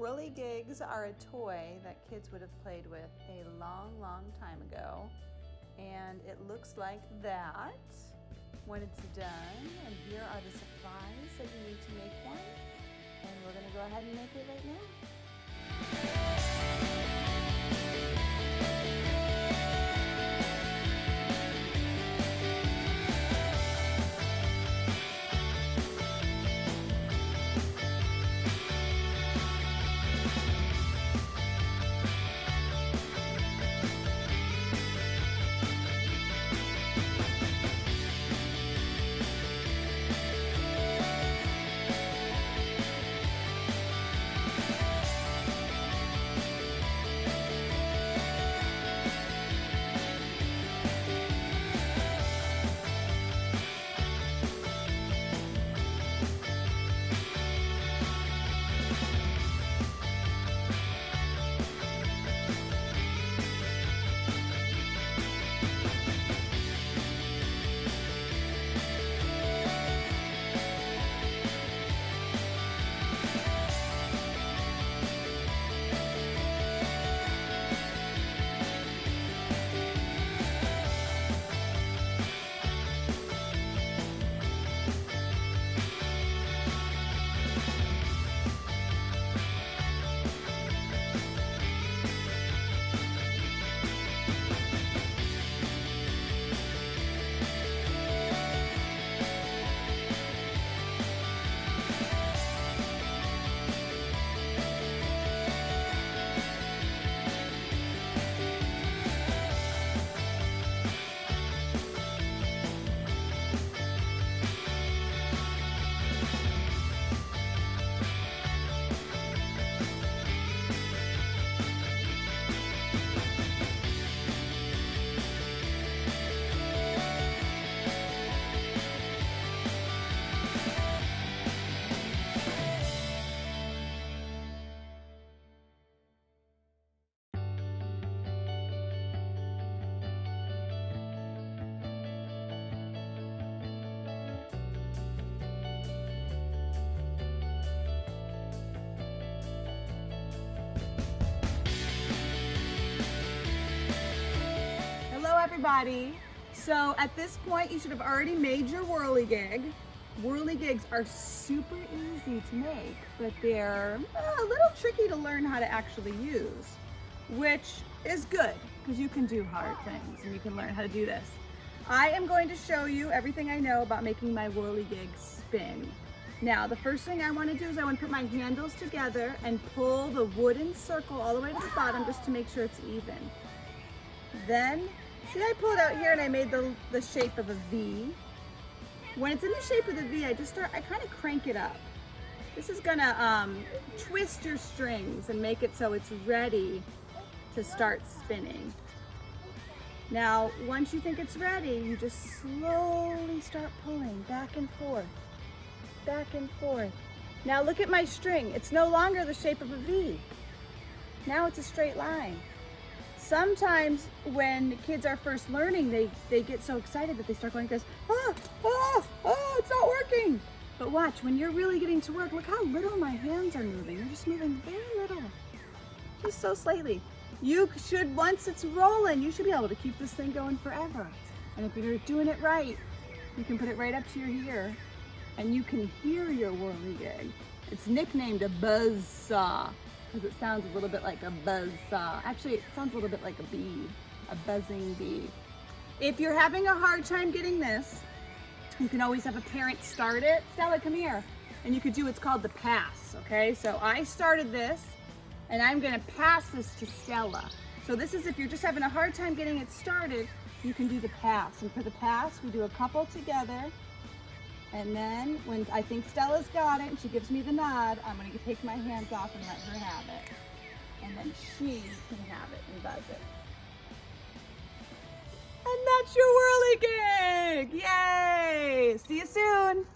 Whirligigs are a toy that kids would have played with a long, long time ago. And it looks like that when it's done. And here are the supplies that you need to make one. And we're going to go ahead and make it right now. Hello everybody. So at this point you should have already made your whirligig. Whirligigs are super easy to make, but they're a little tricky to learn how to actually use, which is good because you can do hard things and you can learn how to do this. I am going to show you everything I know about making my whirligig spin. Now the first thing I want to do is I want to put my handles together and pull the wooden circle all the way to the bottom just to make sure it's even. Then see, I pulled out here and I made the shape of a V. When it's in the shape of the V, I kind of crank it up. This is gonna twist your strings and make it so it's ready to start spinning. Now, once you think it's ready, you just slowly start pulling back and forth, back and forth. Now look at my string. It's no longer the shape of a V. Now it's a straight line. Sometimes when kids are first learning, they get so excited that they start going like this, it's not working. But watch, when you're really getting to work, look how little my hands are moving. They're just moving very little, just so slightly. You should, once it's rolling, you should be able to keep this thing going forever. And if you're doing it right, you can put it right up to your ear and you can hear your whirligig. It's nicknamed a buzz saw, because it sounds a little bit like a buzz saw. Actually, it sounds a little bit like a bee, a buzzing bee. If you're having a hard time getting this, you can always have a parent start it. Stella, come here. And you could do what's called the pass, okay? So I started this, and I'm gonna pass this to Stella. So this is if you're just having a hard time getting it started, you can do the pass. And for the pass, we do a couple together. And then when I think Stella's got it and she gives me the nod, I'm going to take my hands off and let her have it. And then she can have it and buzz it. And that's your whirligig! Yay! See you soon!